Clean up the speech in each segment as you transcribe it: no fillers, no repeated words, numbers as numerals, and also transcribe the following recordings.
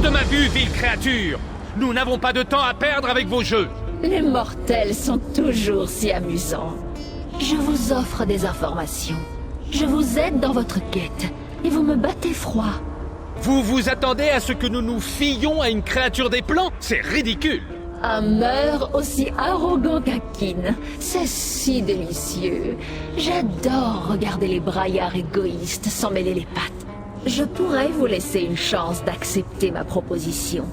de ma vue, ville créature! Nous n'avons pas de temps à perdre avec vos jeux! Les mortels sont toujours si amusants. Je vous offre des informations. Je vous aide dans votre quête. Et vous me battez froid. Vous vous attendez à ce que nous nous fions à une créature des plans? C'est ridicule! Un meurtre aussi arrogant qu'un kin. C'est si délicieux. J'adore regarder les braillards égoïstes s'en mêler les pattes. Je pourrais vous laisser une chance d'accepter ma proposition.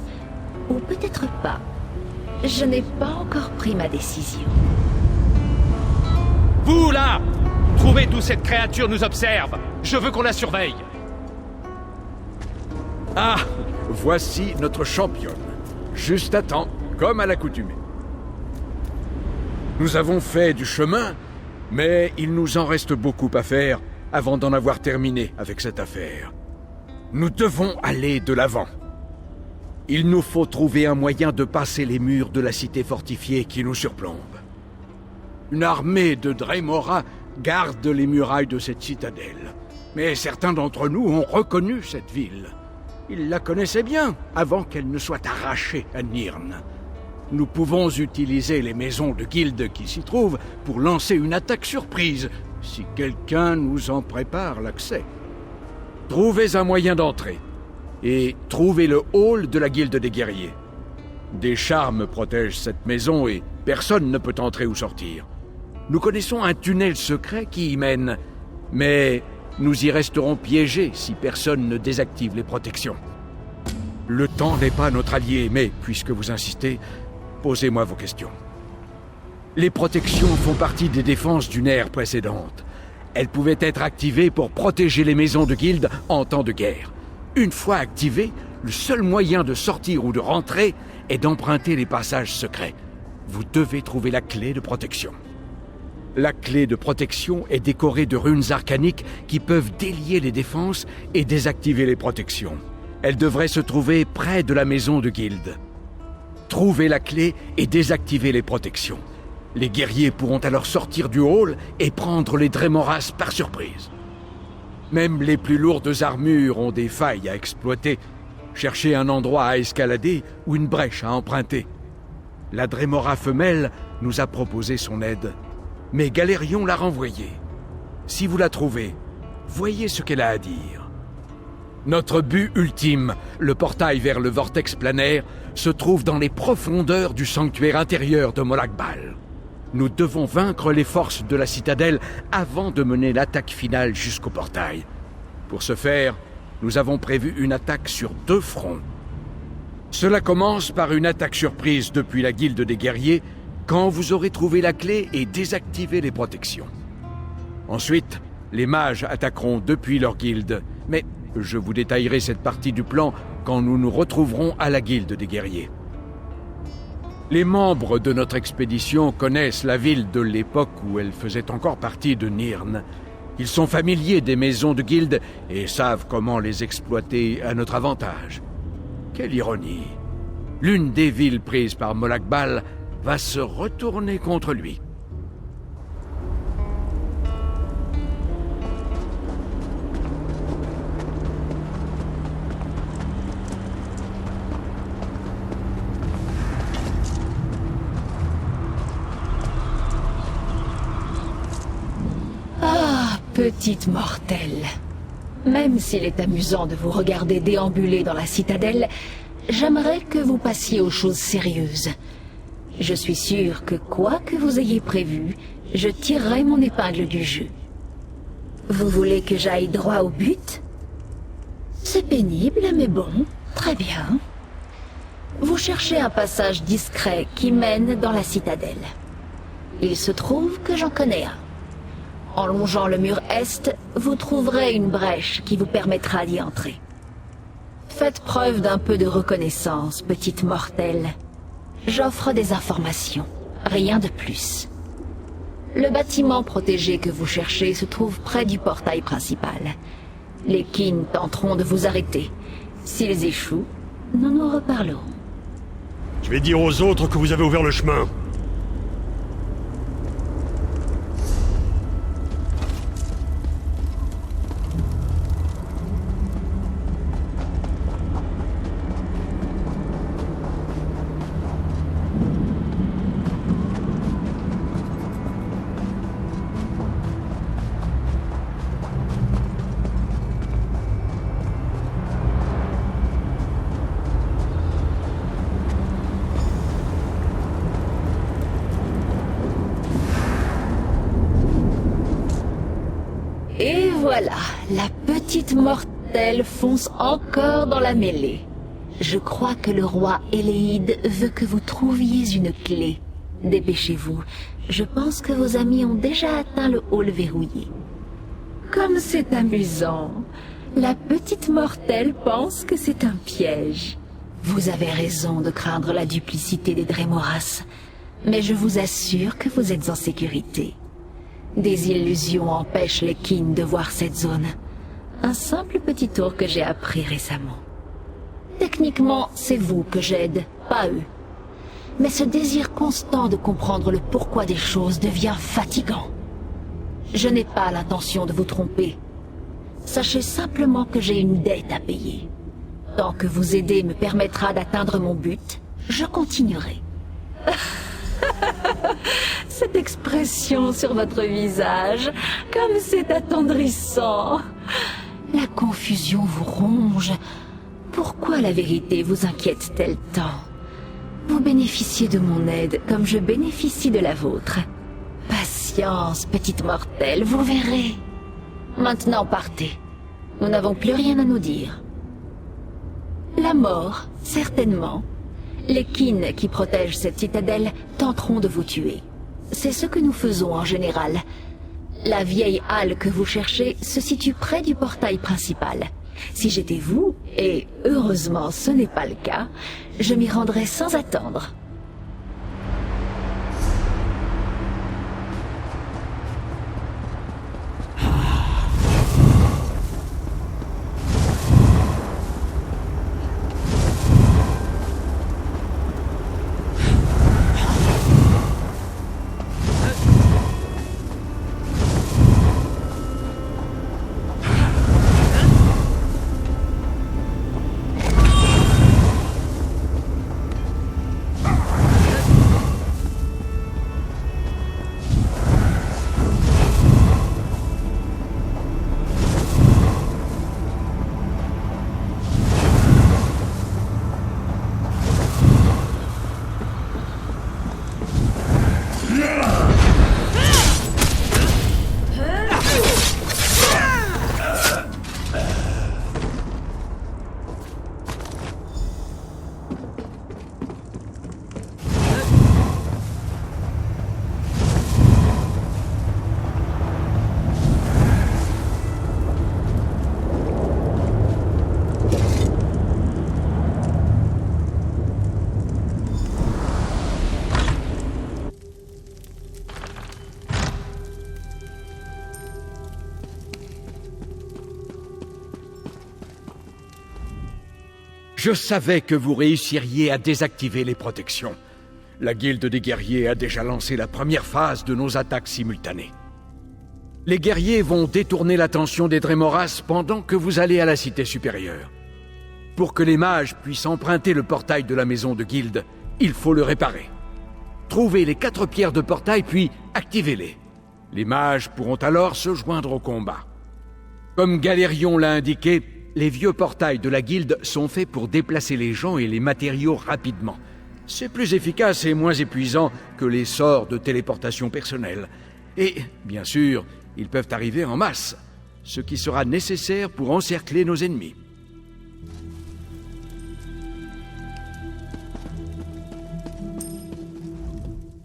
Ou peut-être pas. Je n'ai pas encore pris ma décision. Vous, là! Trouvez d'où cette créature nous observe! Je veux qu'on la surveille! Ah, voici notre championne. Juste à temps, comme à l'accoutumée. Nous avons fait du chemin, mais il nous en reste beaucoup à faire avant d'en avoir terminé avec cette affaire. Nous devons aller de l'avant. Il nous faut trouver un moyen de passer les murs de la cité fortifiée qui nous surplombe. Une armée de Dremora garde les murailles de cette citadelle. Mais certains d'entre nous ont reconnu cette ville. Ils la connaissaient bien avant qu'elle ne soit arrachée à Nirn. Nous pouvons utiliser les maisons de guilde qui s'y trouvent pour lancer une attaque surprise, si quelqu'un nous en prépare l'accès. Trouvez un moyen d'entrer, et trouvez le hall de la guilde des guerriers. Des charmes protègent cette maison et personne ne peut entrer ou sortir. Nous connaissons un tunnel secret qui y mène, mais nous y resterons piégés si personne ne désactive les protections. Le temps n'est pas notre allié, mais puisque vous insistez, posez-moi vos questions. Les protections font partie des défenses d'une ère précédente. Elles pouvaient être activées pour protéger les maisons de guilde en temps de guerre. Une fois activées, le seul moyen de sortir ou de rentrer est d'emprunter les passages secrets. Vous devez trouver la clé de protection. La clé de protection est décorée de runes arcaniques qui peuvent délier les défenses et désactiver les protections. Elle devrait se trouver près de la maison de guilde. Trouvez la clé et désactivez les protections. Les guerriers pourront alors sortir du hall et prendre les Dremoras par surprise. Même les plus lourdes armures ont des failles à exploiter. Cherchez un endroit à escalader ou une brèche à emprunter. La Dremora femelle nous a proposé son aide, mais Galérion l'a renvoyée. Si vous la trouvez, voyez ce qu'elle a à dire. Notre but ultime, le portail vers le vortex planaire, se trouve dans les profondeurs du sanctuaire intérieur de Molakbal. Nous devons vaincre les forces de la citadelle avant de mener l'attaque finale jusqu'au portail. Pour ce faire, nous avons prévu une attaque sur 2 fronts. Cela commence par une attaque surprise depuis la guilde des guerriers, quand vous aurez trouvé la clé et désactivé les protections. Ensuite, les mages attaqueront depuis leur guilde, mais je vous détaillerai cette partie du plan quand nous nous retrouverons à la guilde des guerriers. Les membres de notre expédition connaissent la ville de l'époque où elle faisait encore partie de Nirn. Ils sont familiers des maisons de guilde et savent comment les exploiter à notre avantage. Quelle ironie! L'une des villes prises par Molakbal va se retourner contre lui. Petite mortelle. Même s'il est amusant de vous regarder déambuler dans la citadelle, j'aimerais que vous passiez aux choses sérieuses. Je suis sûr que quoi que vous ayez prévu, je tirerai mon épingle du jeu. Vous voulez que j'aille droit au but? C'est pénible, mais bon, très bien. Vous cherchez un passage discret qui mène dans la citadelle. Il se trouve que j'en connais un. En longeant le mur est, vous trouverez une brèche qui vous permettra d'y entrer. Faites preuve d'un peu de reconnaissance, petite mortelle. J'offre des informations, rien de plus. Le bâtiment protégé que vous cherchez se trouve près du portail principal. Les kin tenteront de vous arrêter. S'ils échouent, nous nous reparlerons. Je vais dire aux autres que vous avez ouvert le chemin. petite mortelle fonce encore dans la mêlée. Je crois que le roi Éléide veut que vous trouviez une clé. Dépêchez-vous. Je pense que vos amis ont déjà atteint le hall verrouillé. Comme c'est amusant. La petite mortelle pense que c'est un piège. Vous avez raison de craindre la duplicité des Drémoras, mais je vous assure que vous êtes en sécurité. Des illusions empêchent les Kin de voir cette zone. Un simple petit tour que j'ai appris récemment. Techniquement, c'est vous que j'aide, pas eux. Mais ce désir constant de comprendre le pourquoi des choses devient fatigant. Je n'ai pas l'intention de vous tromper. Sachez simplement que j'ai une dette à payer. Tant que vous aider me permettra d'atteindre mon but, je continuerai. Cette expression sur votre visage, comme c'est attendrissant. La confusion vous ronge. Pourquoi la vérité vous inquiète-t-elle tant? Vous bénéficiez de mon aide comme je bénéficie de la vôtre. Patience, petite mortelle, vous verrez. Maintenant partez. Nous n'avons plus rien à nous dire. La mort, certainement. Les Kin qui protègent cette citadelle tenteront de vous tuer. C'est ce que nous faisons en général. La vieille halle que vous cherchez se situe près du portail principal. Si j'étais vous, et heureusement ce n'est pas le cas, je m'y rendrais sans attendre. Je savais que vous réussiriez à désactiver les protections. La guilde des guerriers a déjà lancé la première phase de nos attaques simultanées. Les guerriers vont détourner l'attention des Drémoras pendant que vous allez à la cité supérieure. Pour que les mages puissent emprunter le portail de la maison de guilde, il faut le réparer. Trouvez les 4 pierres de portail puis activez-les. Les mages pourront alors se joindre au combat. Comme Galérion l'a indiqué, les vieux portails de la guilde sont faits pour déplacer les gens et les matériaux rapidement. C'est plus efficace et moins épuisant que les sorts de téléportation personnelle. Et, bien sûr, ils peuvent arriver en masse, ce qui sera nécessaire pour encercler nos ennemis.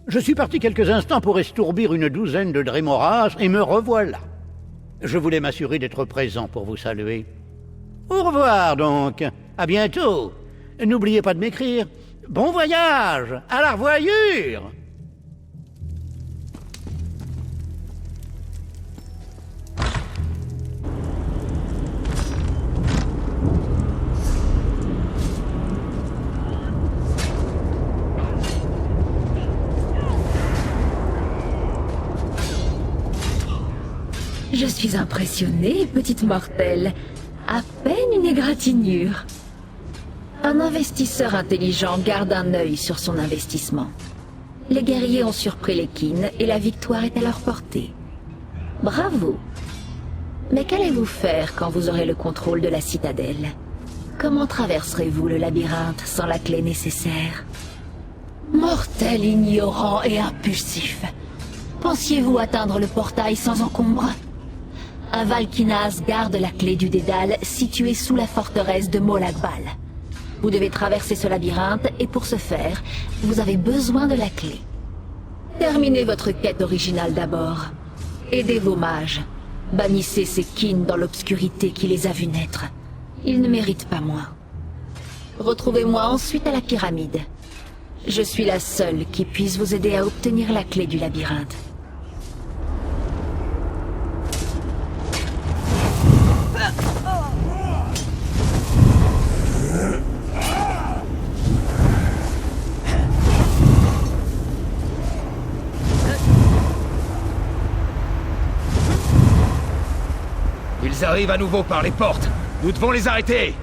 Je suis parti quelques instants pour estourbir une douzaine de Drémoras et me revoilà. Je voulais m'assurer d'être présent pour vous saluer. Au revoir donc, à bientôt. N'oubliez pas de m'écrire. Bon voyage, à la revoyure. Je suis impressionnée, petite mortelle. À peine une égratignure. Un investisseur intelligent garde un œil sur son investissement. Les guerriers ont surpris les Kin et la victoire est à leur portée. Bravo. Mais qu'allez-vous faire quand vous aurez le contrôle de la citadelle? Comment traverserez-vous le labyrinthe sans la clé nécessaire? Mortel ignorant et impulsif. Pensiez-vous atteindre le portail sans encombre? un Valkinas garde la clé du Dédale située sous la forteresse de Molagbal. Vous devez traverser ce labyrinthe et pour ce faire, vous avez besoin de la clé. Terminez votre quête originale d'abord. Aidez vos mages. Bannissez ces Kin dans l'obscurité qui les a vus naître. Ils ne méritent pas moins. Retrouvez-moi ensuite à la pyramide. Je suis la seule qui puisse vous aider à obtenir la clé du labyrinthe. Ils arrivent à nouveau par les portes. Nous devons les arrêter.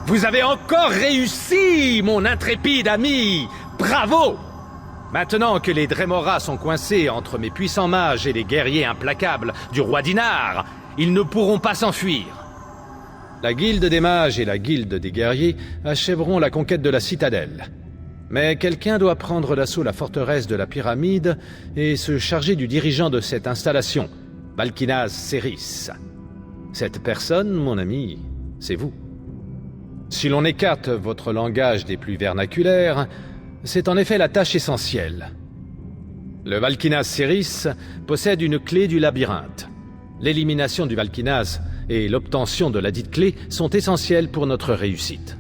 Vous avez encore réussi, mon intrépide ami! Bravo! Maintenant que les Dremora sont coincés entre mes puissants mages et les guerriers implacables du roi Dinar, ils ne pourront pas s'enfuir. La guilde des mages et la guilde des guerriers achèveront la conquête de la citadelle. Mais quelqu'un doit prendre d'assaut la forteresse de la pyramide et se charger du dirigeant de cette installation, Valkinas Seris. Cette personne, mon ami, c'est vous. Si l'on écarte votre langage des plus vernaculaires, c'est en effet la tâche essentielle. Le Valkinas Seris possède une clé du labyrinthe. L'élimination du Valkinas et l'obtention de la dite clé sont essentielles pour notre réussite.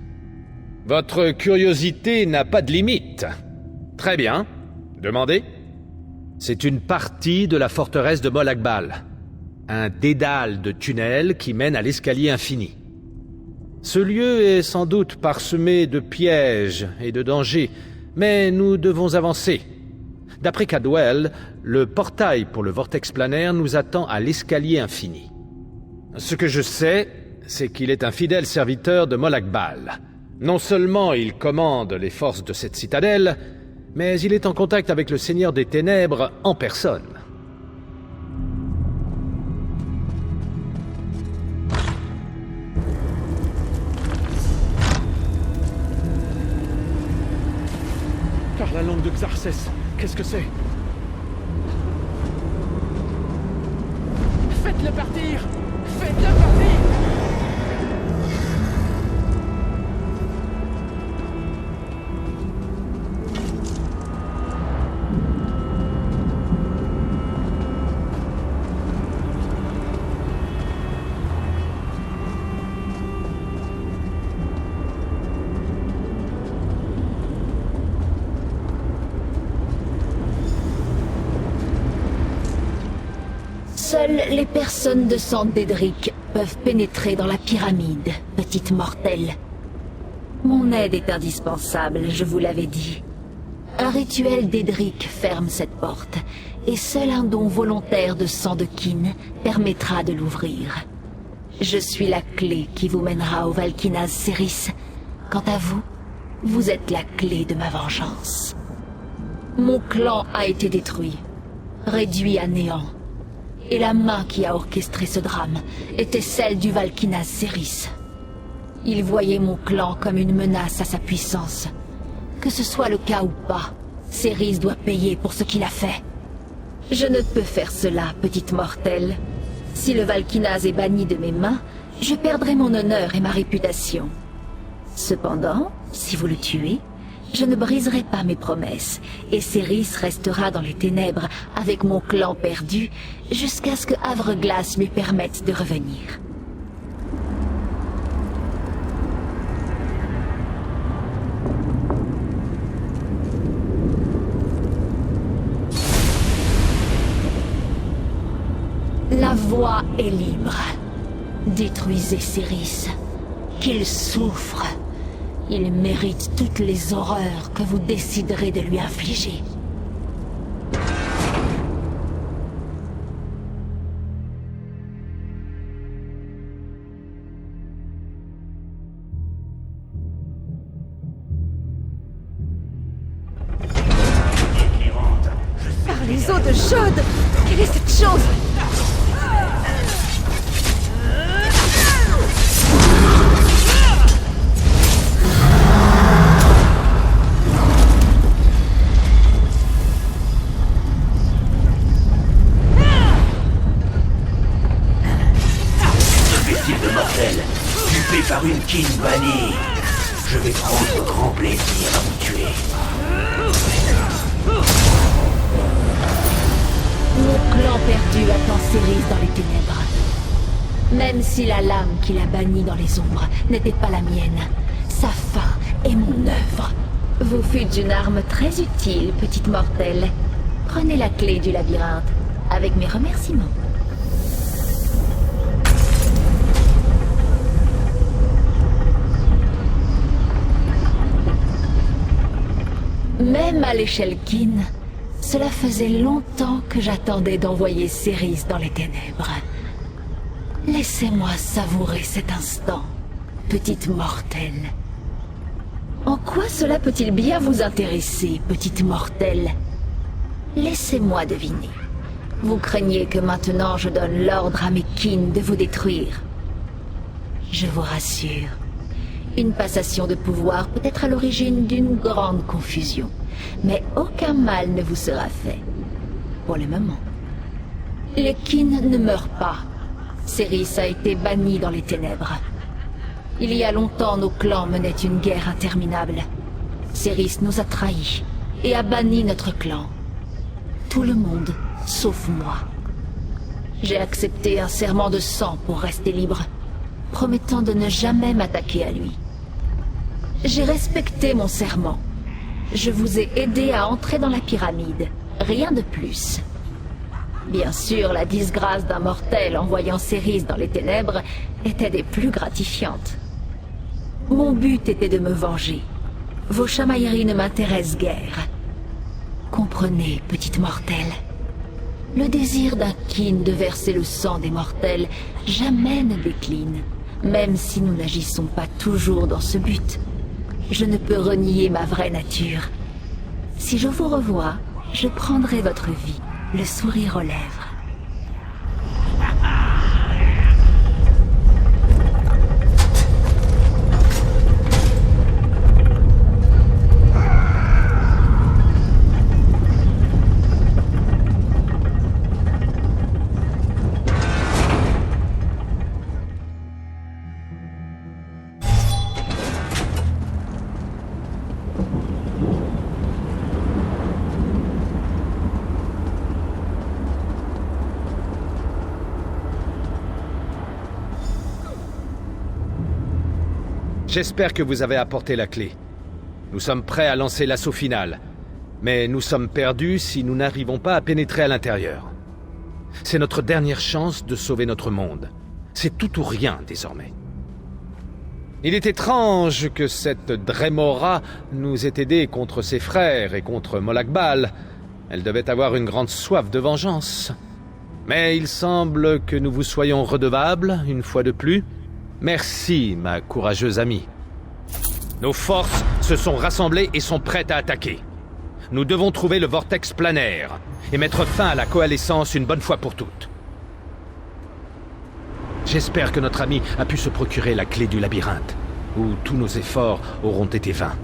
Votre curiosité n'a pas de limite. Très bien. Demandez. C'est une partie de la forteresse de Molagbal. Un dédale de tunnels qui mène à l'escalier infini. Ce lieu est sans doute parsemé de pièges et de dangers, mais nous devons avancer. D'après Cadwell, le portail pour le vortex planaire nous attend à l'escalier infini. Ce que je sais, c'est qu'il est un fidèle serviteur de Molagbal. Non seulement il commande les forces de cette citadelle, mais il est en contact avec le Seigneur des Ténèbres en personne. Car la langue de Xarxès, qu'est-ce que c'est? Faites-le partir! Faites-le partir! Seules les personnes de sang d'Edric peuvent pénétrer dans la pyramide, petite mortelle. Mon aide est indispensable, je vous l'avais dit. Un rituel d'Edric ferme cette porte, et seul un don volontaire de sang de Kin permettra de l'ouvrir. Je suis la clé qui vous mènera au Valkinas Céris. Quant à vous, vous êtes la clé de ma vengeance. Mon clan a été détruit, réduit à néant. Et la main qui a orchestré ce drame était celle du Valkinas Céris. Il voyait mon clan comme une menace à sa puissance. Que ce soit le cas ou pas, Céris doit payer pour ce qu'il a fait. Je ne peux faire cela, petite mortelle. Si le Valkinas est banni de mes mains, je perdrai mon honneur et ma réputation. Cependant, si vous le tuez, je ne briserai pas mes promesses, et Céris restera dans les ténèbres avec mon clan perdu, jusqu'à ce que Havre-Glace lui permette de revenir. La voie est libre. Détruisez Céris. Qu'il souffre. Il mérite toutes les horreurs que vous déciderez de lui infliger. Par les eaux de chaude! Quelle est cette chose? Par une Kin bannie. Je vais prendre grand plaisir à vous tuer. Mon clan perdu attend Céris dans les ténèbres. Même si la lame qui l'a banni dans les ombres n'était pas la mienne, sa fin est mon œuvre. Vous fûtes une arme très utile, petite mortelle. Prenez la clé du labyrinthe, avec mes remerciements. Même à l'échelle Kin, cela faisait longtemps que j'attendais d'envoyer Céris dans les ténèbres. Laissez-moi savourer cet instant, petite mortelle. En quoi cela peut-il bien vous intéresser, petite mortelle? Laissez-moi deviner. Vous craignez que maintenant je donne l'ordre à mes Kin de vous détruire. Je vous rassure. Une passation de pouvoir peut être à l'origine d'une grande confusion, mais aucun mal ne vous sera fait. Pour le moment. Les Kin ne meurent pas. Céris a été banni dans les ténèbres. Il y a longtemps, nos clans menaient une guerre interminable. Céris nous a trahis et a banni notre clan. Tout le monde, sauf moi. J'ai accepté un serment de sang pour rester libre, promettant de ne jamais m'attaquer à lui. J'ai respecté mon serment. Je vous ai aidé à entrer dans la pyramide. Rien de plus. Bien sûr, la disgrâce d'un mortel en voyant Céris dans les ténèbres était des plus gratifiantes. Mon but était de me venger. Vos chamailleries ne m'intéressent guère. Comprenez, petite mortelle. Le désir d'un Kin de verser le sang des mortels jamais ne décline, même si nous n'agissons pas toujours dans ce but. Je ne peux renier ma vraie nature. Si je vous revois, je prendrai votre vie, le sourire aux lèvres. J'espère que vous avez apporté la clé. Nous sommes prêts à lancer l'assaut final. Mais nous sommes perdus si nous n'arrivons pas à pénétrer à l'intérieur. C'est notre dernière chance de sauver notre monde. C'est tout ou rien désormais. Il est étrange que cette Dremora nous ait aidés contre ses frères et contre Molakbal. Elle devait avoir une grande soif de vengeance. Mais il semble que nous vous soyons redevables, une fois de plus. Merci, ma courageuse amie. Nos forces se sont rassemblées et sont prêtes à attaquer. Nous devons trouver le vortex planaire et mettre fin à la coalescence une bonne fois pour toutes. J'espère que notre ami a pu se procurer la clé du labyrinthe, ou tous nos efforts auront été vains.